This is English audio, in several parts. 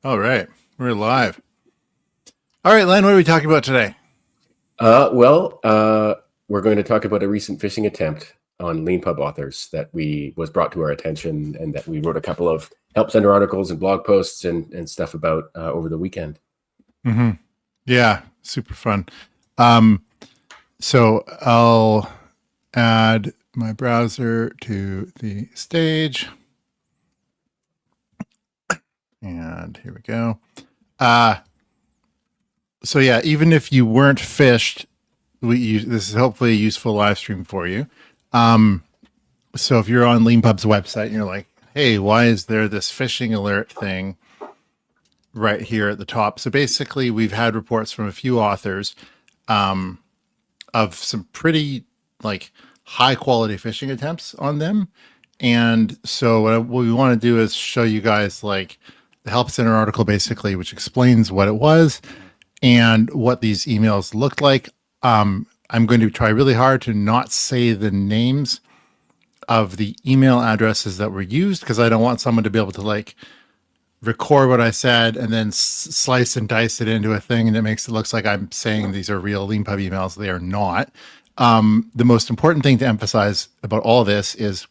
All right, we're live. All right, Len, what are we talking about today? We're going to talk about a recent phishing attempt on Leanpub authors that we was brought to our attention, and that we wrote a couple of help center articles and blog posts and stuff about over the weekend. Mm-hmm. Yeah, super fun. Um, so I'll add my browser to the stage, and here we go. So yeah, even if you weren't phished, this is hopefully a useful live stream for you. So if you're on Leanpub's website and you're like, hey, why is there this phishing alert thing right here at the top? So basically, we've had reports from a few authors of some pretty like high quality phishing attempts on them. And so what we want to do is show you guys like the help center article basically, which explains what it was and what these emails looked like. I'm going to try really hard to not say the names of the email addresses that were used, because I don't want someone to be able to like record what I said and then slice and dice it into a thing, and it makes it looks like I'm saying these are real Leanpub emails. They are not. The most important thing to emphasize about all this is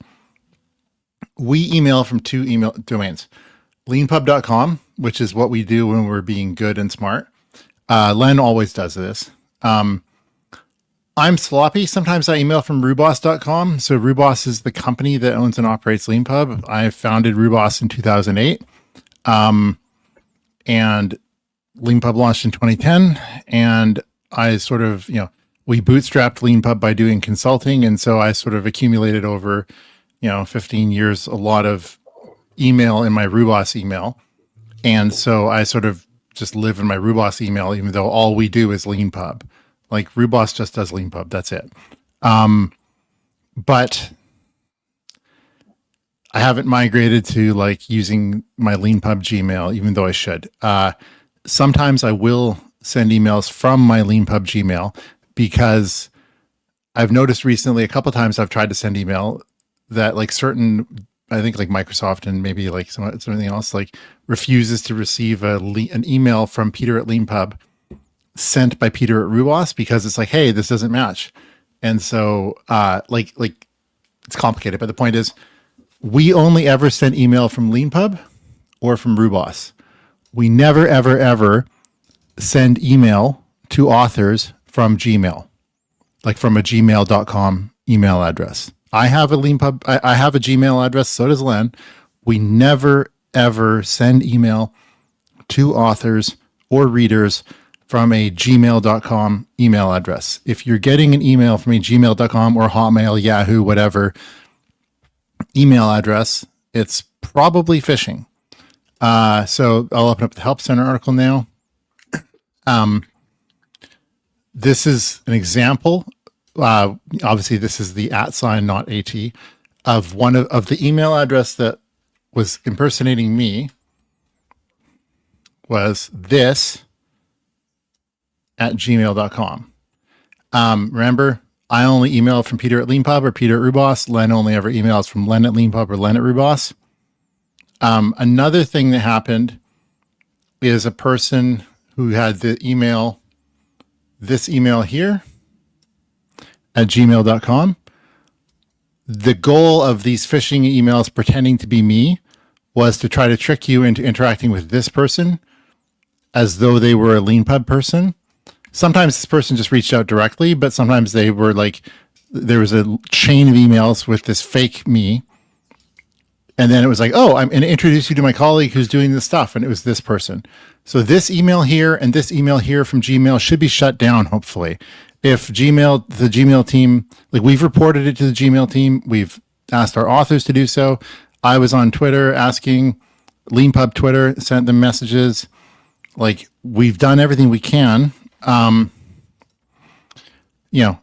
we email from two email domains: leanpub.com, which is what we do when we're being good and smart. Len always does this. I'm sloppy. Sometimes I email from rubos.com. So Rubos is the company that owns and operates Leanpub. I founded Rubos in 2008. And Leanpub launched in 2010. And I sort of, we bootstrapped Leanpub by doing consulting. And so I sort of accumulated over, 15 years, a lot of email in my Rubos email. And so I sort of just live in my Rubos email, even though all we do is Leanpub. Like Rubos just does Leanpub. That's it. But I haven't migrated to like using my Leanpub Gmail, even though I should. Sometimes I will send emails from my Leanpub Gmail, because I've noticed recently a couple times I've tried to send email that like certain, I think like Microsoft and maybe like something else, like refuses to receive an email from Peter at Leanpub sent by Peter at Rubos, because it's like, hey, this doesn't match. And so like it's complicated, but the point is we only ever send email from Leanpub or from Rubos. We never, ever, ever send email to authors from Gmail, like from a gmail.com email address. I have a Leanpub, I have a Gmail address, so does Len. We never, ever send email to authors or readers from a gmail.com email address. If you're getting an email from a gmail.com or Hotmail, Yahoo, whatever email address, it's probably phishing. So I'll open up the Help Center article now. This is an example. Obviously, this is the @, not AT, of one of the email address that was impersonating me. Was this at gmail.com. Remember, I only email from Peter at Leanpub or Peter at Rubos. Len only ever emails from Len at Leanpub or Len at Rubos. Another thing that happened is a person who had this email here at gmail.com. The goal of these phishing emails pretending to be me was to try to trick you into interacting with this person as though they were a Leanpub person. Sometimes this person just reached out directly, but sometimes they were like, there was a chain of emails with this fake me. And then it was like, oh, I'm going to introduce you to my colleague who's doing this stuff. And it was this person. So this email here and this email here from Gmail should be shut down, hopefully. If the Gmail team, like we've reported it to the Gmail team, we've asked our authors to do so. I was on Twitter asking Leanpub Twitter, sent them messages. Like we've done everything we can.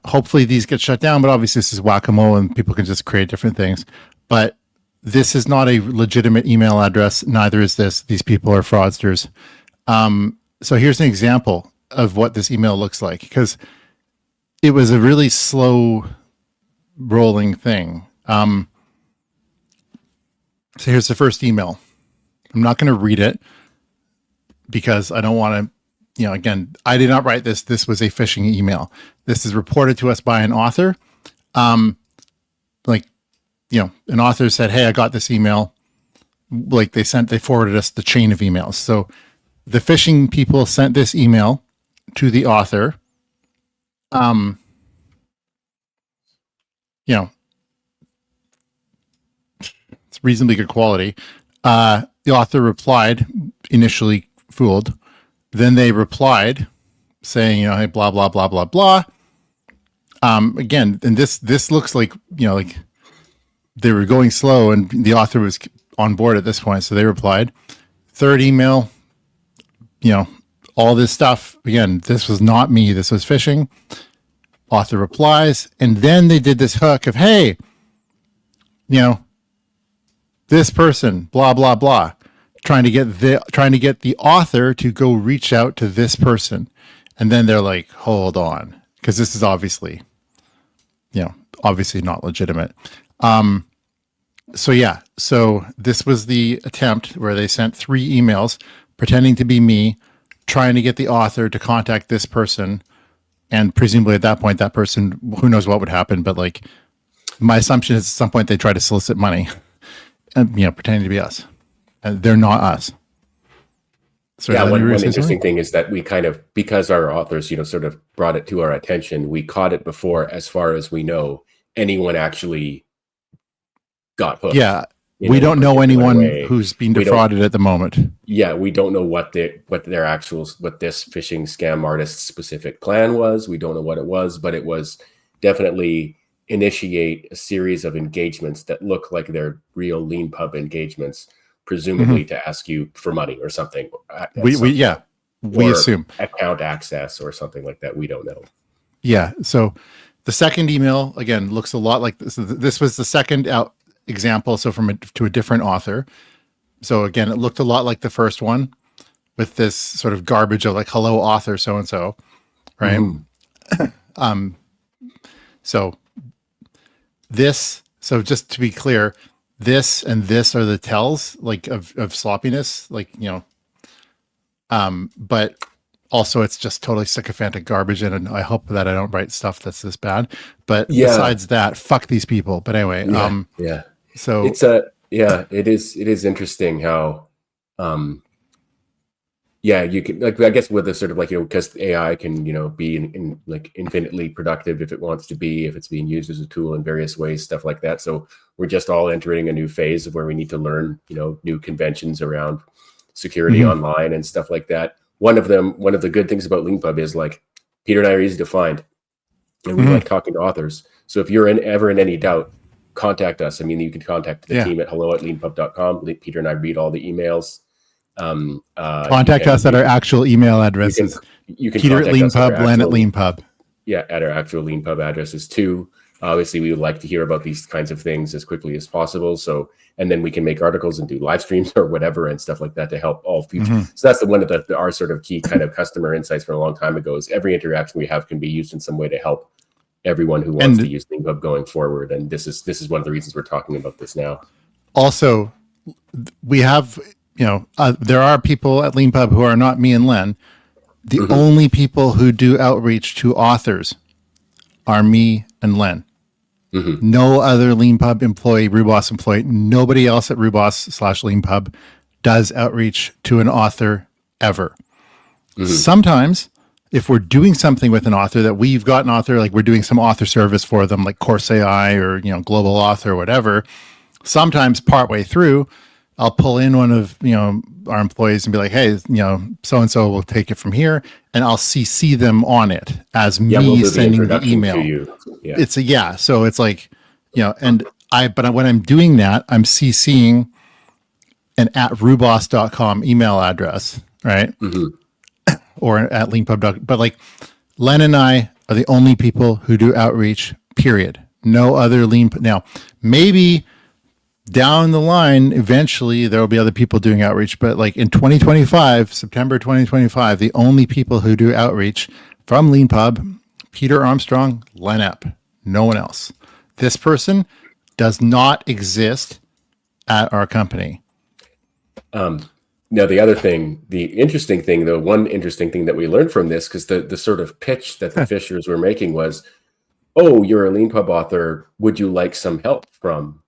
Hopefully these get shut down, but obviously this is whack-a-mole and people can just create different things. But this is not a legitimate email address. Neither is this. These people are fraudsters. So here's an example of what this email looks like, because it was a really slow rolling thing. So here's the first email. I'm not going to read it. because I don't want to, again, I did not write this. This was a phishing email. This is reported to us by an author. Like, an author said, hey, I got this email. Like they forwarded us the chain of emails. So the phishing people sent this email to the author. It's reasonably good quality. The author replied, initially fooled. Then they replied saying, hey, blah, blah, blah, blah, blah. Again, and this looks like, like they were going slow and the author was on board at this point. So they replied. Third email, all this stuff. Again, this was not me. This was phishing. Author replies. And then they did this hook of, hey, this person, blah, blah, blah, trying to get the author to go reach out to this person. And then they're like, hold on, because this is obviously not legitimate. So this was the attempt where they sent 3 emails pretending to be me, trying to get the author to contact this person. And presumably at that point, that person, who knows what would happen, but like my assumption is at some point they try to solicit money and, pretending to be us, and they're not us. So yeah, one interesting thing is that we kind of, because our authors, sort of brought it to our attention, we caught it before, as far as we know, anyone actually got hooked. Yeah. We don't know anyone who's been defrauded at the moment. Yeah, we don't know what this phishing scam artist's specific plan was. We don't know what it was, but it was definitely initiate a series of engagements that look like they're real Leanpub engagements, presumably to ask you for money or something. We assume account access or something like that. We don't know. Yeah. So the second email again looks a lot like this. This was the second example. So to a different author. So again, it looked a lot like the first one with this sort of garbage of like, hello, author so-and-so. Right. So just to be clear, this and this are the tells like of sloppiness, like, but also it's just totally sycophantic garbage. And I hope that I don't write stuff that's this bad, but besides that, fuck these people. But anyway, so it's it is interesting how, you can, like, I guess with a sort of like, because AI can, be in like infinitely productive if it wants to be, if it's being used as a tool in various ways, stuff like that. So we're just all entering a new phase of where we need to learn, new conventions around security online and stuff like that. One of the good things about Leanpub is, like, Peter and I are easy to find, and we like talking to authors. So if you're ever in any doubt, contact us. I mean, you can contact the team at hello@leanpub.com. Peter and I read all the emails. Contact us at our actual email addresses. You can Peter at Leanpub, Len at Leanpub. Yeah, at our actual Leanpub addresses too. Obviously, we would like to hear about these kinds of things as quickly as possible. So, and then we can make articles and do live streams or whatever and stuff like that to help all future. So that's one of our sort of key kind of customer insights from a long time ago, is every interaction we have can be used in some way to help everyone who wants to use Leanpub going forward. And this is one of the reasons we're talking about this now. Also, we have, there are people at Leanpub who are not me and Len. The only people who do outreach to authors are me and Len. No other Leanpub employee, Rubos employee, nobody else at Rubos/Leanpub does outreach to an author ever. Sometimes, if we're doing something with an author that we've got an author, like we're doing some author service for them, like Course AI or, Global Author or whatever, sometimes partway through, I'll pull in one of, our employees and be like, hey, so-and-so will take it from here. And I'll CC them on it as me sending the email. To you. Yeah. So it's like, but when I'm doing that, I'm CCing an @rubos.com email address, right? Or at Leanpub. But like Len and I are the only people who do outreach, period. No other Leanpub. Now, maybe down the line, eventually there will be other people doing outreach, but like in 2025, September 2025, the only people who do outreach from Leanpub, Peter Armstrong, Len Epp, no one else. This person does not exist at our company. Now, the other thing, the interesting thing, though, one interesting thing that we learned from this, because the sort of pitch that the Fishers were making was, "Oh, you're a Leanpub author. Would you like some help from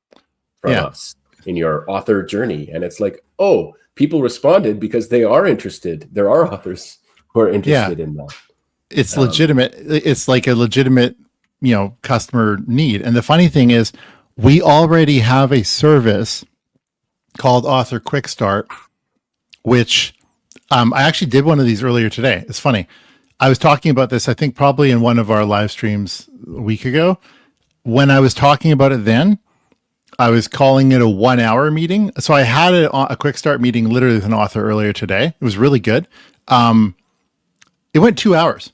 Yeah. us in your author journey?" And it's like, oh, people responded because they are interested. There are authors who are interested in that. It's legitimate. It's like a legitimate, customer need. And the funny thing is, we already have a service called Author Quick Start, which I actually did one of these earlier today. It's funny. I was talking about this, I think probably in one of our live streams a week ago. When I was talking about it then, I was calling it a 1 hour meeting. So I had a quick start meeting literally with an author earlier today. It was really good. It went 2 hours.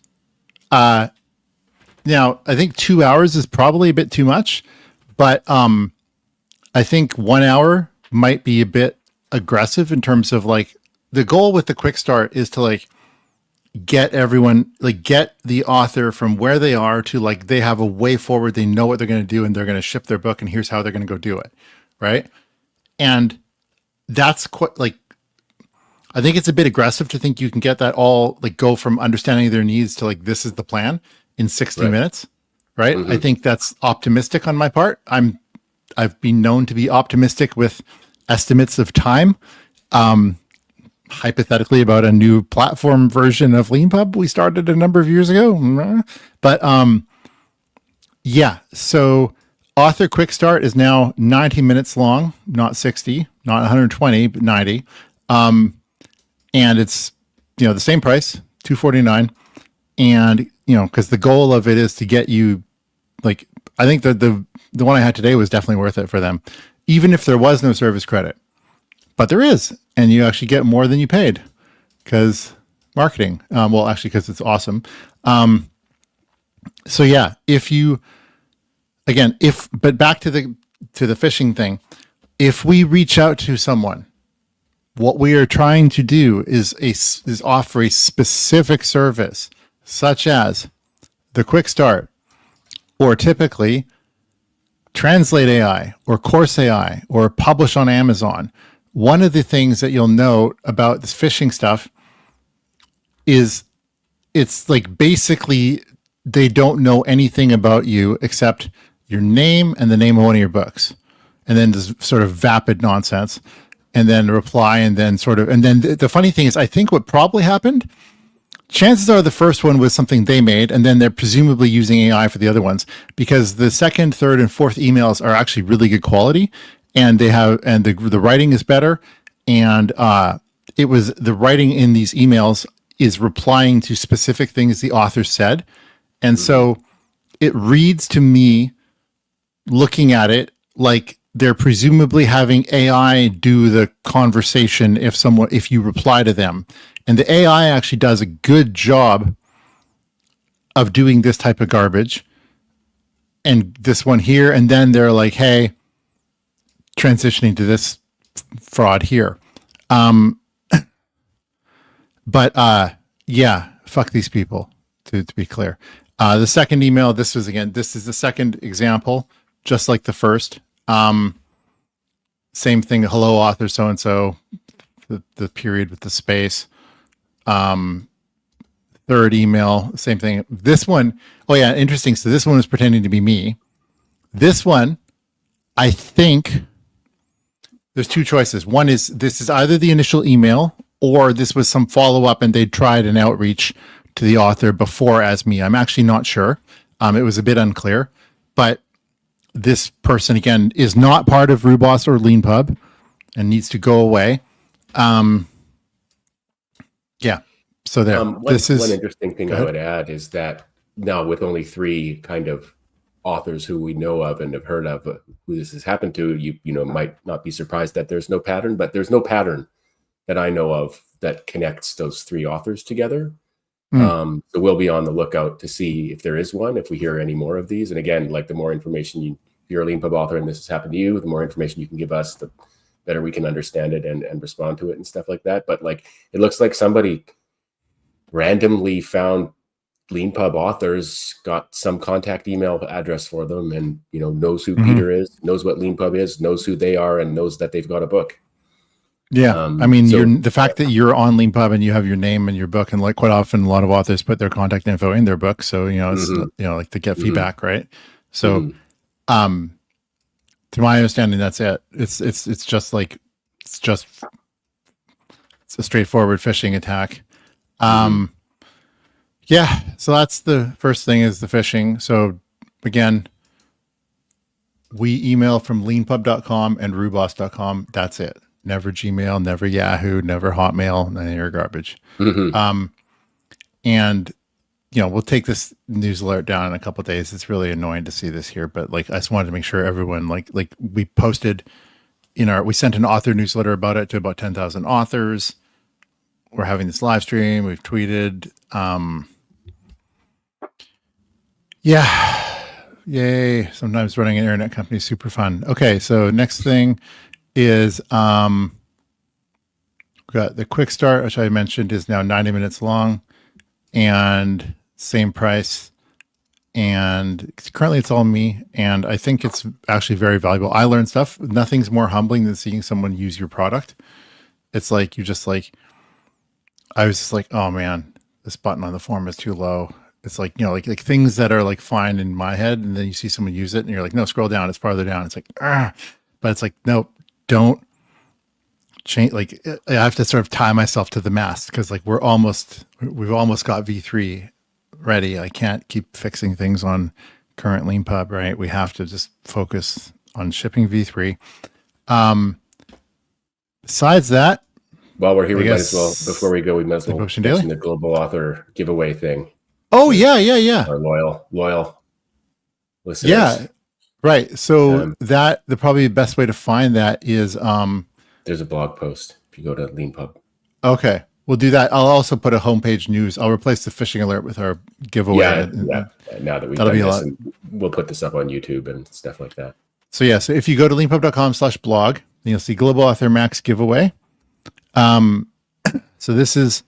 Now I think 2 hours is probably a bit too much, but I think 1 hour might be a bit aggressive in terms of like the goal with the quick start is to like get everyone, like get the author from where they are to like they have a way forward, they know what they're going to do and they're going to ship their book and here's how they're going to go do it, right? And that's quite like, I think it's a bit aggressive to think you can get that all like go from understanding their needs to like this is the plan in 60 minutes, right? I think that's optimistic on my part. I've been known to be optimistic with estimates of time. Hypothetically about a new platform version of Leanpub we started a number of years ago. But yeah, so Author Quick Start is now 90 minutes long, not 60, not 120, but 90. And it's, the same price, $249. And, because the goal of it is to get you like, I think that the one I had today was definitely worth it for them, even if there was no service credit. But there is, and you actually get more than you paid because marketing. Well, actually, because it's awesome. So yeah, but back to the phishing thing. If we reach out to someone, what we are trying to do is offer a specific service, such as the Quick Start, or typically Translate AI, or Course AI, or Publish on Amazon. One of the things that you'll note about this phishing stuff is it's like basically they don't know anything about you except your name and the name of one of your books. And then this sort of vapid nonsense and then reply and then the funny thing is I think what probably happened, chances are the first one was something they made and then they're presumably using AI for the other ones because the second, third, and fourth emails are actually really good quality. And the writing is better, and the writing in these emails is replying to specific things the author said, and so it reads to me, looking at it, like they're presumably having AI do the conversation if you reply to them, and the AI actually does a good job of doing this type of garbage, and this one here, and then they're like, hey, transitioning to this fraud here. Yeah, fuck these people, to be clear. The second email, this is the second example, just like the first. Same thing, hello author so-and-so, the period with the space. Third email, same thing. This one, oh yeah, interesting. So this one was pretending to be me. This one, I think there's two choices. One is this is either the initial email or this was some follow-up and they tried an outreach to the author before as me. I'm actually not sure. It was a bit unclear, but this person again is not part of Rubos or Leanpub and needs to go away. Yeah. So there. One interesting thing I would add is that now with only 3 kind of authors who we know of and have heard of who this has happened to, you might not be surprised that there's no pattern, but there's no pattern that I know of that connects those 3 authors together. So we'll be on the lookout to see if there is one, if we hear any more of these. And again, like the more information if you're a Leanpub author and this has happened to you, the more information you can give us, the better we can understand it and respond to it and stuff like that. But like, it looks like somebody randomly found Leanpub authors, got some contact email address for them, and knows who Peter is, knows what Leanpub is, knows who they are, and knows that they've got a book. Yeah. I mean, So the fact that you're on Leanpub and you have your name and your book, and like quite often a lot of authors put their contact info in their book. So, it's, mhm, like to get mhm, feedback, right? So, mhm. um, to my understanding, that's it. It's just like, it's just, it's a straightforward phishing attack. Mhm. Um, yeah. So that's the first thing is the phishing. So again, we email from leanpub.com and rubos.com. That's it. Never Gmail, never Yahoo, never Hotmail, none of your garbage. Mhm. And we'll take this news alert down in a couple of days. It's really annoying to see this here, but like I just wanted to make sure everyone like we posted we sent an author newsletter about it to about 10,000 authors. We're having this live stream. We've tweeted. Yeah. Yay. Sometimes running an internet company is super fun. Okay. So next thing is got the quick start, which I mentioned is now 90 minutes long and same price. And currently it's all me. And I think it's actually very valuable. I learned stuff. Nothing's more humbling than seeing someone use your product. It's like, I was just like, oh man, this button on the form is too low. It's like, like things that are like fine in my head. And then you see someone use it and you're like, no, scroll down. It's farther down. It's like, but it's like, no, don't change. Like I have to sort of tie myself to the mast because like we've almost got V3 ready. I can't keep fixing things on current Leanpub, right? We have to just focus on shipping V3. Besides that, While we're here, I we might as well, guess before we go, we might as Sleep well Ocean mention Daily. the global author giveaway thing. Oh yeah. Our loyal listeners. Yeah. Right. So the probably best way to find that is There's a blog post if you go to Leanpub. okay. We'll do that. I'll also put a homepage news. I'll replace the phishing alert with our giveaway. Yeah. Now that we've That'll done be a this, lot. and we'll put this up on YouTube and stuff like that. So yeah, so if you go to leanpub.com/blog, you'll see Global Author Max giveaway. So this is,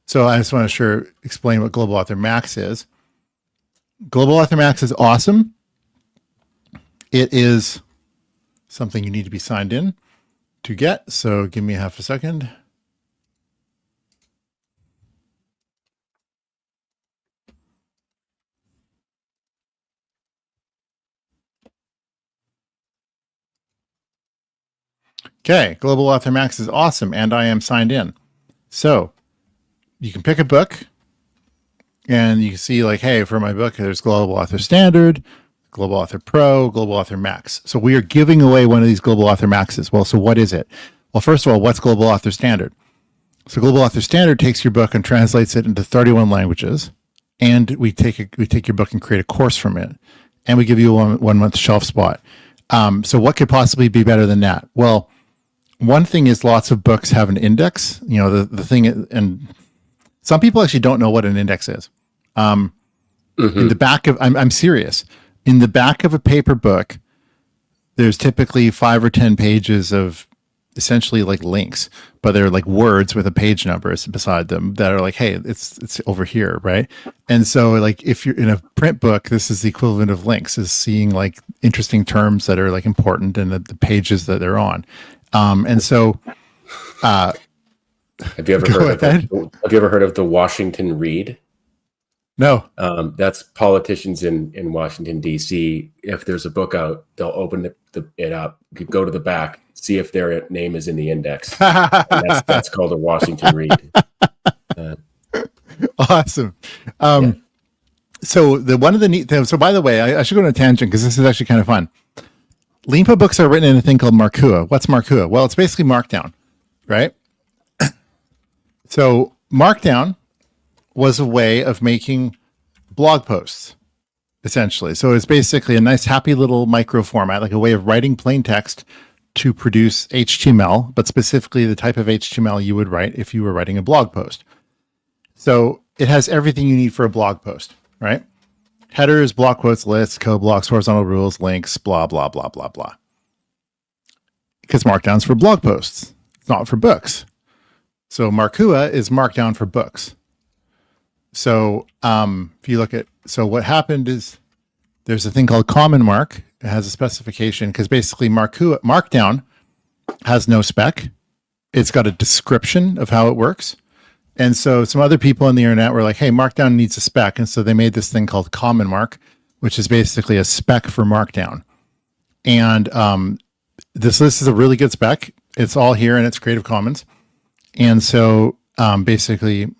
so I just want to explain what Global Author Max is. Global Author Max is awesome. It is something you need to be signed in to get. So give me half a second. Okay, Global Author Max is awesome, and I am signed in. So you can pick a book, and you can see like, hey, for my book, there's Global Author Standard, Global Author Pro, Global Author Max. So we are giving away one of these Global Author Maxes. Well, so what is it? Well, first of all, what's Global Author Standard? So Global Author Standard takes your book and translates it into 31 languages, and we take your book and create a course from it, and we give you a 1 month shelf spot. So what could possibly be better than that? Well, one thing is lots of books have an index. The thing, and some people actually don't know what an index is. In the back of, I'm serious. In the back of a paper book, there's typically 5 or 10 pages of essentially like links, but they're like words with a page number beside them that are like, hey, it's over here, right? And so like if you're in a print book, this is the equivalent of links, is seeing like interesting terms that are like important in the pages that they're on. And so have you ever heard of the Washington Read? No. That's politicians in Washington, D.C. If there's a book out, they'll open it up, go to the back, see if their name is in the index. And that's called a Washington Read. Awesome. So one of the neat things, so by the way, I should go on a tangent because this is actually kind of fun. Leanpub books are written in a thing called Markua. What's Markua? Well, it's basically Markdown, right? So Markdown was a way of making blog posts, essentially. So it's basically a nice, happy little micro format, like a way of writing plain text to produce HTML, but specifically the type of HTML you would write if you were writing a blog post. So it has everything you need for a blog post, right? Headers, block quotes, lists, code blocks, horizontal rules, links, blah, blah, blah, blah, blah. Because Markdown's for blog posts. It's not for books. So Markua is Markdown for books. So if you look at, so what happened is there's a thing called Common Mark. It has a specification because basically Markdown has no spec. it's got a description of how it works. And so some other people on the internet were like, hey, Markdown needs a spec. And so they made this thing called Common Mark, which is basically a spec for Markdown. And this is a really good spec. It's all here and it's Creative Commons. And so basically,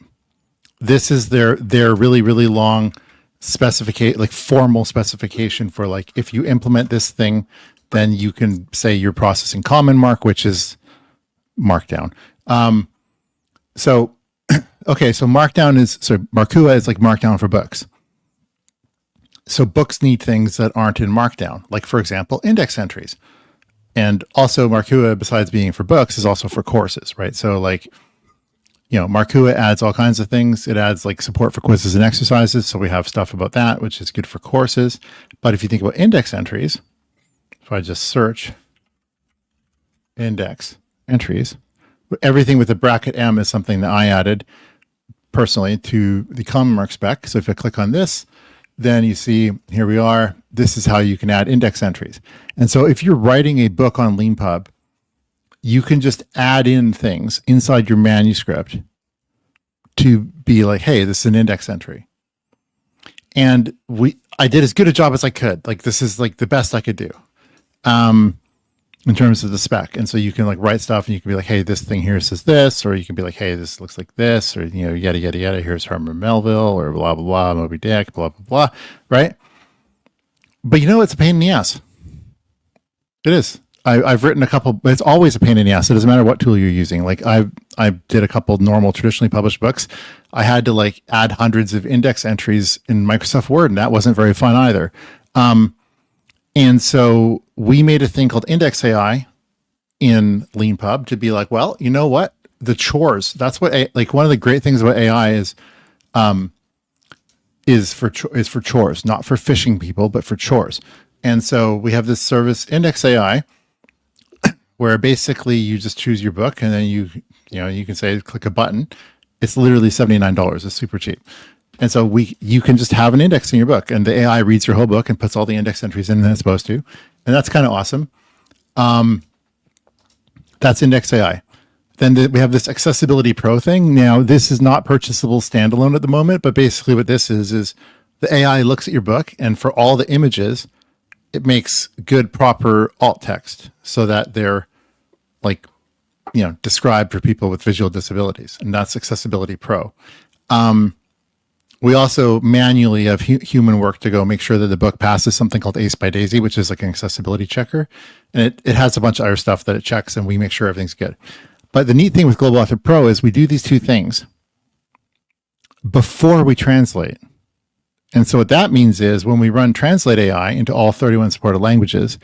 this is their really, really long specification, like formal specification for like, if you implement this thing, then you can say you're processing Common Mark, which is Markdown. So Markua is like Markdown for books. So books need things that aren't in Markdown, like for example, index entries. And also Markua, besides being for books, is also for courses, right? So like, Markua adds all kinds of things. It adds like support for quizzes and exercises. So we have stuff about that, which is good for courses. But if you think about index entries, if I just search index entries, everything with the bracket M is something that I added personally to the Common Mark spec. So if I click on this, then you see, here we are. This is how you can add index entries. And so if you're writing a book on Leanpub, you can just add in things inside your manuscript to be like, hey, this is an index entry. And I did as good a job as I could. Like, this is like the best I could do in terms of the spec. And so you can like write stuff and you can be like, hey, this thing here says this, or you can be like, hey, this looks like this, or, yada, yada, yada. Here's Herman Melville, or blah, blah, blah, Moby Dick, blah, blah, blah. Right. But it's a pain in the ass. It is. I've written a couple, but it's always a pain in the ass. It doesn't matter what tool you're using. Like I did a couple normal, traditionally published books. I had to like add hundreds of index entries in Microsoft Word, and that wasn't very fun either. And so we made a thing called Index AI in Leanpub to be like, well, you know what? The chores. That's what like one of the great things about AI is for chores, not for phishing people, but for chores. And so we have this service, Index AI, where basically you just choose your book and then you can say, click a button. It's literally $79. It's super cheap. And so you can just have an index in your book, and the AI reads your whole book and puts all the index entries in that it's supposed to. And that's kind of awesome. That's Index AI. Then we have this Accessibility Pro thing. Now, this is not purchasable standalone at the moment, but basically what this is the AI looks at your book, and for all the images, it makes good, proper alt text so that they're like, described for people with visual disabilities. And that's Accessibility Pro. We also manually have human work to go make sure that the book passes something called Ace by Daisy, which is like an accessibility checker. And it has a bunch of other stuff that it checks, and we make sure everything's good. But the neat thing with Global Author Pro is we do these two things before we translate. And so what that means is when we run Translate AI into all 31 supported languages,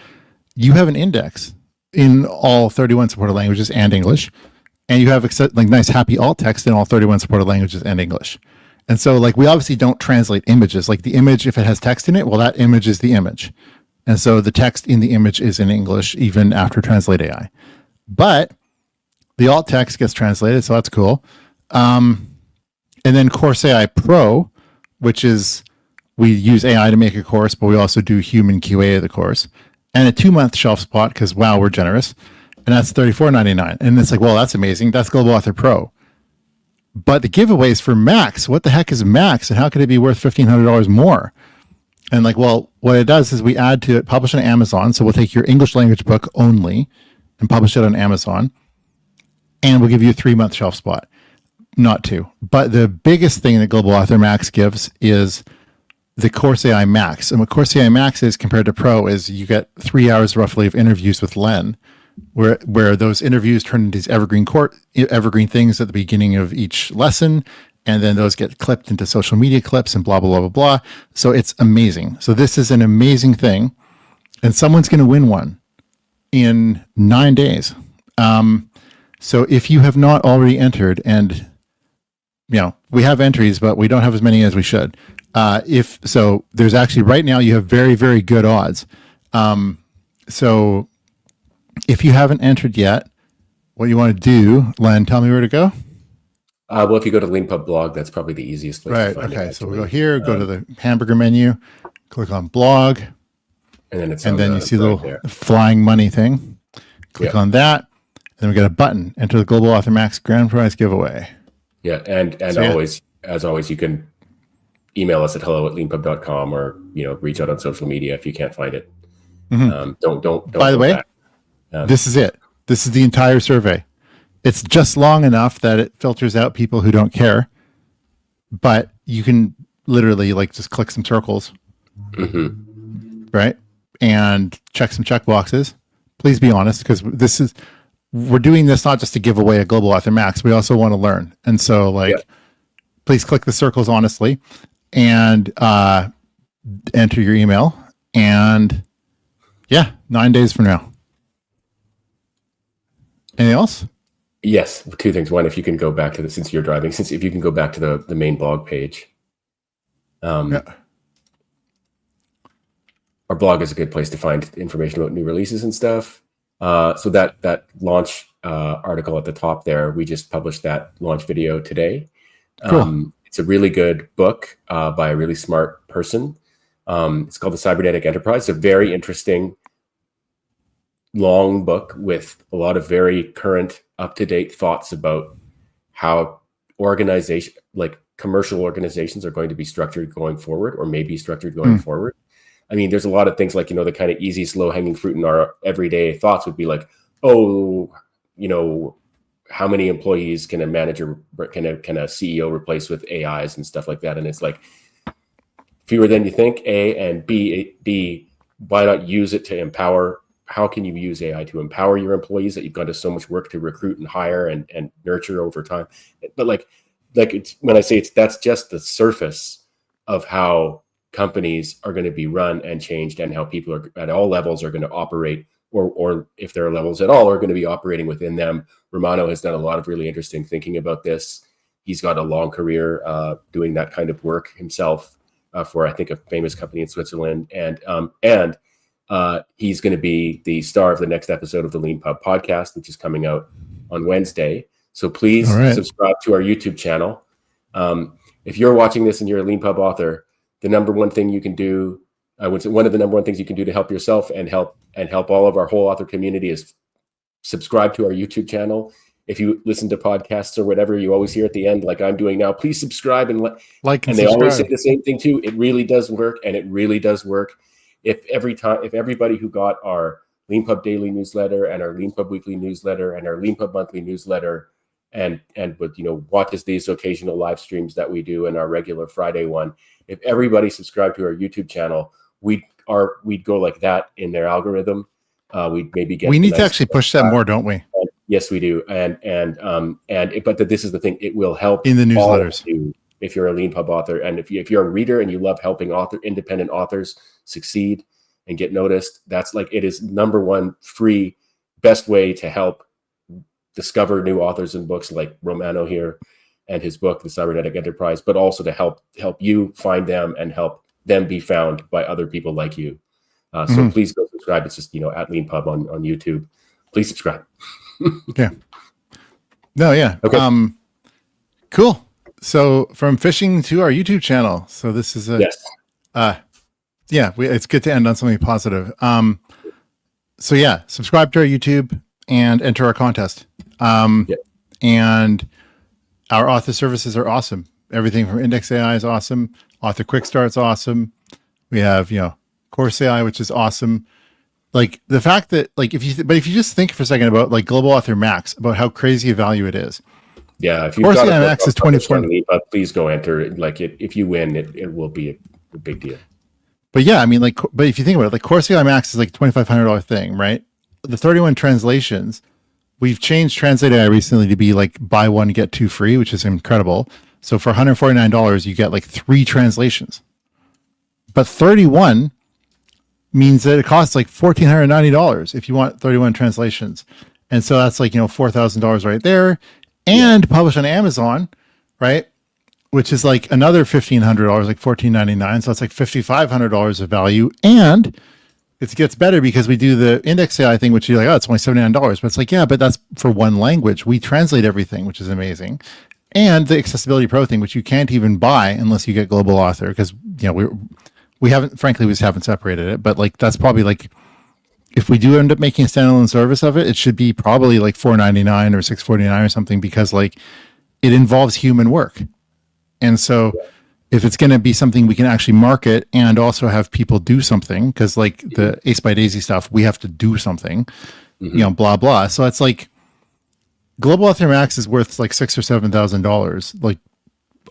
you have an index in all 31 supported languages and English, and you have like nice happy alt text in all 31 supported languages and English. And so like we obviously don't translate images. Like the image, if it has text in it, well, that image is the image. And so the text in the image is in English even after Translate AI. But the alt text gets translated, so that's cool. And then Course AI Pro, which is we use AI to make a course, but we also do human QA of the course. And a 2-month shelf spot because, wow, we're generous. And that's $34.99. And it's like, well, that's amazing. That's Global Author Pro. But the giveaways for Max, what the heck is Max? And how could it be worth $1,500 more? And like, well, what it does is we add to it, publish on Amazon. So we'll take your English language book only and publish it on Amazon. And we'll give you a 3-month shelf spot. Not 2. But the biggest thing that Global Author Max gives is the Course AI Max. And what Course AI Max is compared to Pro is you get 3 hours roughly of interviews with Len, where those interviews turn into these evergreen things at the beginning of each lesson, and then those get clipped into social media clips and blah, blah, blah, blah, blah. So it's amazing. So this is an amazing thing, and someone's going to win one in 9 days. So if you have not already entered, and we have entries, but we don't have as many as we should. If so, there's actually right now you have very, very good odds. So if you haven't entered yet, what you want to do, Len, tell me where to go. Well, if you go to Leanpub blog, that's probably the easiest place to find it. Okay, so we go here, go to the hamburger menu, click on blog, and then you see the little flying money thing. Click on that, then we got a button, enter the Global Author Max grand prize giveaway. Yeah. And always, as always, you can email us at hello@leanpub.com, or, reach out on social media if you can't find it. Don't By the way, this is it. This is the entire survey. It's just long enough that it filters out people who don't care, but you can literally just click some circles, right? And check some check boxes. Please be honest, because we're doing this not just to give away a Global Author Max. We also want to learn. And so please click the circles honestly and enter your email. And 9 days from now. Anything else? Yes, two things. One, if you can go back to since you're driving, if you can go back to the main blog page. Our blog is a good place to find information about new releases and stuff. So that launch article at the top there, we just published that launch video today. Cool. It's a really good book by a really smart person. It's called The Cybernetic Enterprise. It's a very interesting, long book with a lot of very current, up-to-date thoughts about how commercial organizations are going to be structured going forward, or maybe structured going forward. I mean, there's a lot of things the kind of easy, slow-hanging fruit in our everyday thoughts would be how many employees can a manager, can a CEO replace with AIs and stuff like that? And it's fewer than you think, A, and B, why not use it to empower? How can you use AI to empower your employees that you've gone to so much work to recruit and hire and nurture over time? But when I say that's just the surface of how companies are going to be run and changed, and how people are at all levels are going to operate, or if there are levels at all, are going to be operating within them. Romano has done a lot of really interesting thinking about this. He's got a long career doing that kind of work himself for, I think, a famous company in Switzerland. And he's going to be the star of the next episode of the Leanpub podcast, which is coming out on Wednesday. So please subscribe to our YouTube channel. If you're watching this and you're a Leanpub author, the number one thing you can do, one of the number one things you can do to help yourself and help all of our whole author community is subscribe to our YouTube channel. If you listen to podcasts or whatever, you always hear at the end, like I'm doing now, please subscribe and and they always say the same thing too. It really does work, and it really does work. If everybody who got our Leanpub daily newsletter and our Leanpub weekly newsletter and our Leanpub monthly newsletter and watches these occasional live streams that we do and our regular Friday one, if everybody subscribed to our YouTube channel, we'd go like that in their algorithm. We'd maybe get. We need to actually push that more, don't we? Yes, we do. But this is the thing; it will help in the newsletters. If you're a Leanpub author, and if you're a reader and you love helping independent authors succeed and get noticed, it is number one free best way to help discover new authors and books like Romano here and his book, The Cybernetic Enterprise, but also to help you find them and help them be found by other people like you. So please go subscribe. It's just, at Leanpub on YouTube. Please subscribe. Yeah. No, yeah. Okay. Cool. So from phishing to our YouTube channel. So this is yes. It's good to end on something positive. Subscribe to our YouTube and enter our contest. And our author services are awesome. Everything from Index AI is awesome. Author Quick Start's awesome. We have, Course AI, which is awesome. Like the fact that if you just think for a second about Global Author Max, about how crazy a value it is. Yeah, if you've Course got AI Max is 24. Please go enter it. If you win, it will be a big deal. But yeah, I mean, but if you think about it, Course AI Max is $2,500 thing, right? The 31 translations, we've changed Translate AI recently to be buy one get two free, which is incredible. So for $149, you get 3 translations. But 31 means that it costs $1,490 if you want 31 translations. And so that's $4,000 right there. And published on Amazon, right? Which is another $1,500, $1,499. So it's $5,500 of value. And it gets better because we do the Index AI thing, which you're it's only $79. But it's but that's for one language. We translate everything, which is amazing. And the Accessibility Pro thing, which you can't even buy unless you get Global Author, because we haven't separated it, but that's probably if we do end up making a standalone service of it, it should be probably like $4.99 or $6.49 or something, because like it involves human work. And so if it's going to be something we can actually market and also have people do something, because like the Ace by Daisy stuff, we have to do something, blah, blah. So it's like Global Author Max is worth like $6,000 or $7,000, like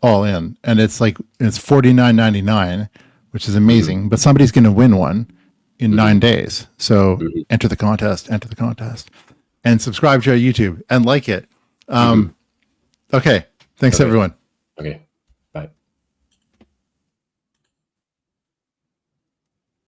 all in. And it's like, it's $49.99, which is amazing, but somebody's going to win one in 9 days. So enter the contest, and subscribe to our YouTube and like it. Okay. Thanks, everyone. Okay.